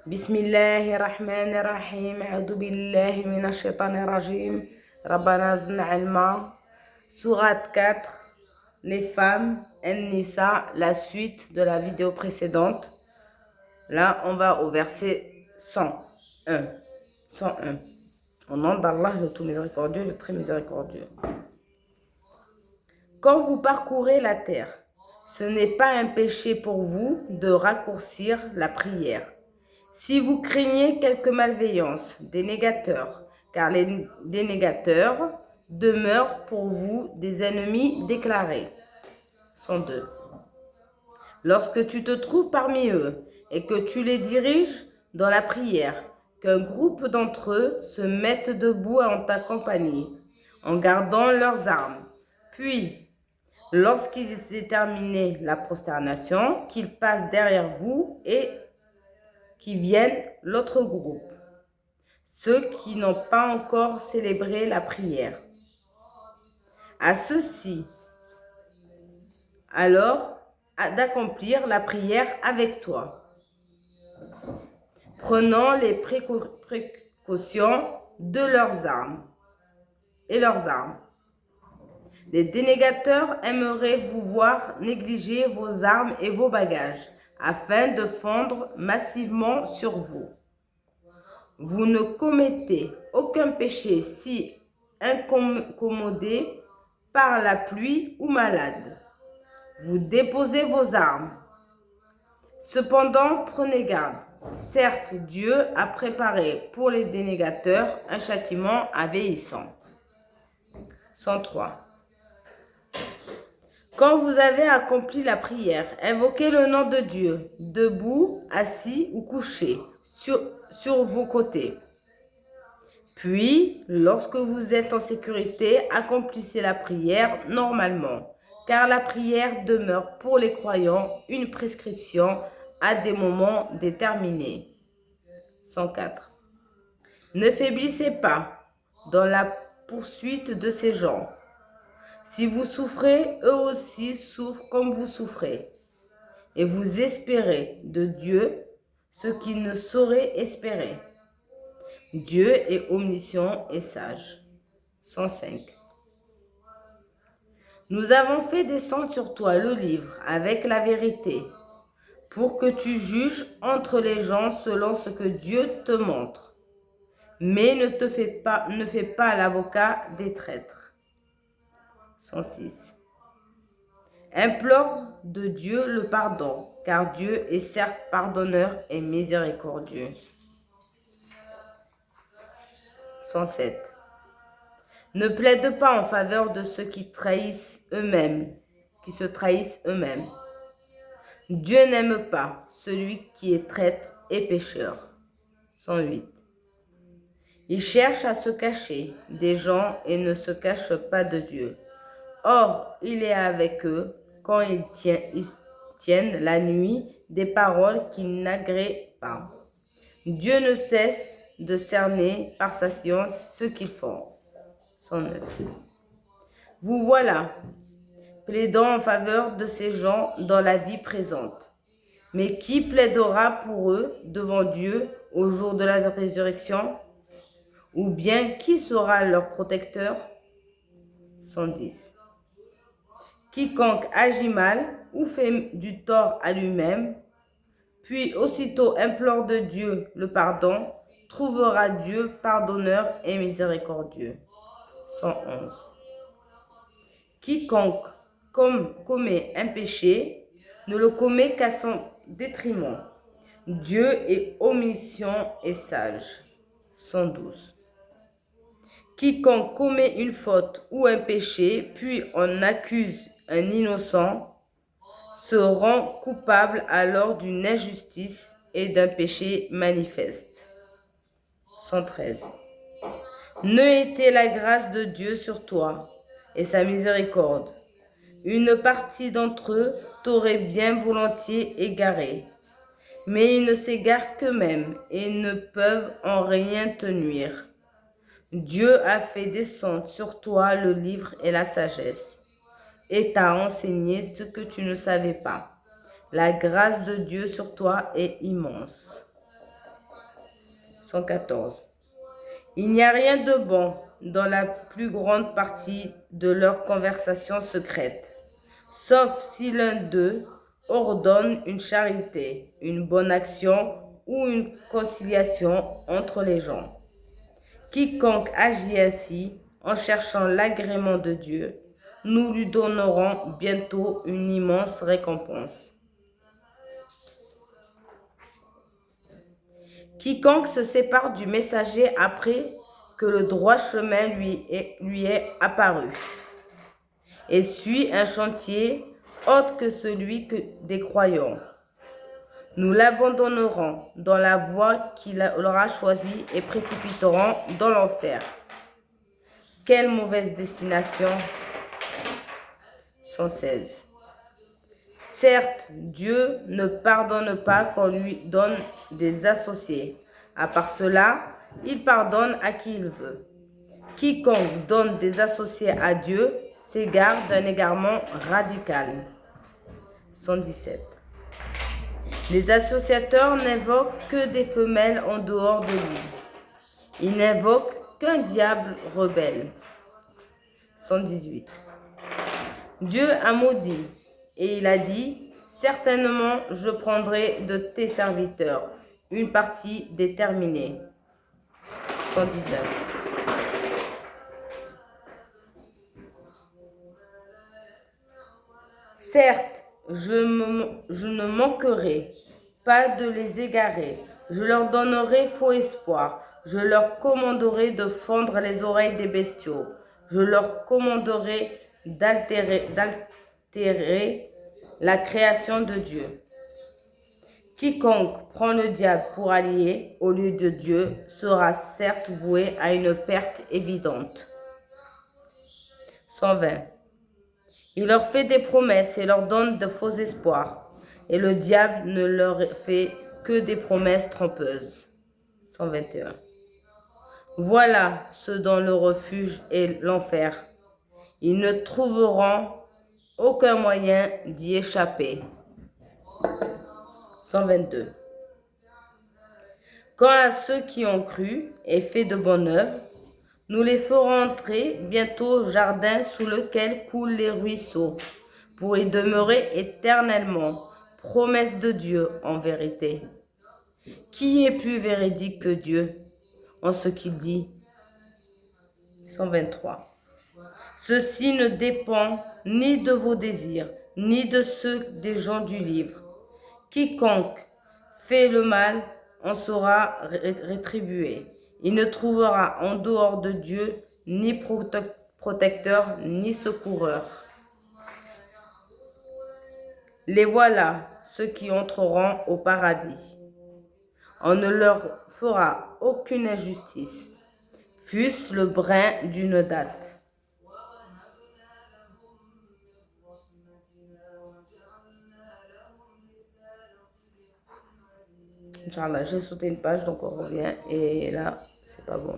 بسم الله الرحمن الرحيم أعوذ بالله من الشيطان الرجيم ربنا زدنا علما Sourate 4 les femmes An-Nisa, la suite de la vidéo précédente. Là on va au verset 101 au nom d'Allah le tout miséricordieux, le très miséricordieux. Quand vous parcourez la terre, ce n'est pas un péché pour vous de raccourcir la prière. Si vous craignez quelque malveillance des négateurs, car les dénégateurs demeurent pour vous des ennemis déclarés. 102. Lorsque tu te trouves parmi eux et que tu les diriges dans la prière, qu'un groupe d'entre eux se mette debout en ta compagnie, en gardant leurs armes, puis, lorsqu'ils aient terminé la prosternation, qu'ils passent derrière vous et qui viennent l'autre groupe, ceux qui n'ont pas encore célébré la prière. À ceux-ci, alors, d'accomplir la prière avec toi, prenant les précautions de leurs armes et leurs armes. Les dénégateurs aimeraient vous voir négliger vos armes et vos bagages, afin de fondre massivement sur vous. Vous ne commettez aucun péché si incommodé par la pluie ou malade. Vous déposez vos armes. Cependant, prenez garde. Certes, Dieu a préparé pour les dénégateurs un châtiment avilissant. 103. Quand vous avez accompli la prière, invoquez le nom de Dieu, debout, assis ou couché, sur vos côtés. Puis, lorsque vous êtes en sécurité, accomplissez la prière normalement, car la prière demeure pour les croyants une prescription à des moments déterminés. 104. Ne faiblissez pas dans la poursuite de ces gens. Si vous souffrez, eux aussi souffrent comme vous souffrez. Et vous espérez de Dieu ce qu'ils ne sauraient espérer. Dieu est omniscient et sage. 105. Nous avons fait descendre sur toi le livre avec la vérité, pour que tu juges entre les gens selon ce que Dieu te montre. Mais ne fais pas l'avocat des traîtres. 106. Implore de Dieu le pardon, car Dieu est certes pardonneur et miséricordieux. 107. Ne plaide pas en faveur de ceux qui se trahissent eux-mêmes. Dieu n'aime pas celui qui est traître et pécheur. 108. Ils cherchent à se cacher des gens et ne se cachent pas de Dieu. Or, il est avec eux quand ils tiennent la nuit des paroles qu'ils n'agréent pas. Dieu ne cesse de cerner par sa science ce qu'ils font. 109. Vous voilà, plaidant en faveur de ces gens dans la vie présente. Mais qui plaidera pour eux devant Dieu au jour de la résurrection? Ou bien qui sera leur protecteur? 110. Quiconque agit mal ou fait du tort à lui-même, puis aussitôt implore de Dieu le pardon, trouvera Dieu pardonneur et miséricordieux. 111. Quiconque commet un péché ne le commet qu'à son détriment. Dieu est omniscient et sage. 112. Quiconque commet une faute ou un péché, puis en accuse un innocent, se rend coupable alors d'une injustice et d'un péché manifeste. 113. Ne était la grâce de Dieu sur toi et sa miséricorde. Une partie d'entre eux t'aurait bien volontiers égaré, mais ils ne s'égarent qu'eux-mêmes et ne peuvent en rien te nuire. Dieu a fait descendre sur toi le livre et la sagesse, et t'a enseigné ce que tu ne savais pas. La grâce de Dieu sur toi est immense. 114. Il n'y a rien de bon dans la plus grande partie de leurs conversations secrètes, sauf si l'un d'eux ordonne une charité, une bonne action ou une conciliation entre les gens. Quiconque agit ainsi, en cherchant l'agrément de Dieu, nous lui donnerons bientôt une immense récompense. Quiconque se sépare du messager après que le droit chemin lui est apparu et suit un chantier autre que celui des croyants, nous l'abandonnerons dans la voie qu'il aura choisie et précipiterons dans l'enfer. Quelle mauvaise destination! 116. Certes, Dieu ne pardonne pas qu'on lui donne des associés. À part cela, il pardonne à qui il veut. Quiconque donne des associés à Dieu s'égare d'un égarement radical. 117. Les associateurs n'invoquent que des femelles en dehors de lui. Ils n'invoquent qu'un diable rebelle. 118. Dieu a maudit, et il a dit, certainement je prendrai de tes serviteurs une partie déterminée. 119. Certes, je ne manquerai pas de les égarer. Je leur donnerai faux espoir. Je leur commanderai de fendre les oreilles des bestiaux. Je leur commanderai d'altérer la création de Dieu. Quiconque prend le diable pour allié au lieu de Dieu sera certes voué à une perte évidente. 120. Il leur fait des promesses et leur donne de faux espoirs, et le diable ne leur fait que des promesses trompeuses. 121. Voilà ceux dont le refuge est l'enfer. Ils ne trouveront aucun moyen d'y échapper. 122. Quant à ceux qui ont cru et fait de bonnes œuvres, nous les ferons entrer bientôt au jardin sous lequel coulent les ruisseaux, pour y demeurer éternellement. Promesse de Dieu en vérité. Qui est plus véridique que Dieu en ce qu'il dit? 123. Ceci ne dépend ni de vos désirs, ni de ceux des gens du livre. Quiconque fait le mal en sera rétribué. Il ne trouvera en dehors de Dieu ni protecteur ni secoureur. Les voilà, ceux qui entreront au paradis. On ne leur fera aucune injustice, fût-ce le brin d'une date. Inch'Allah, j'ai sauté une page, donc on revient. Et là, c'est pas bon.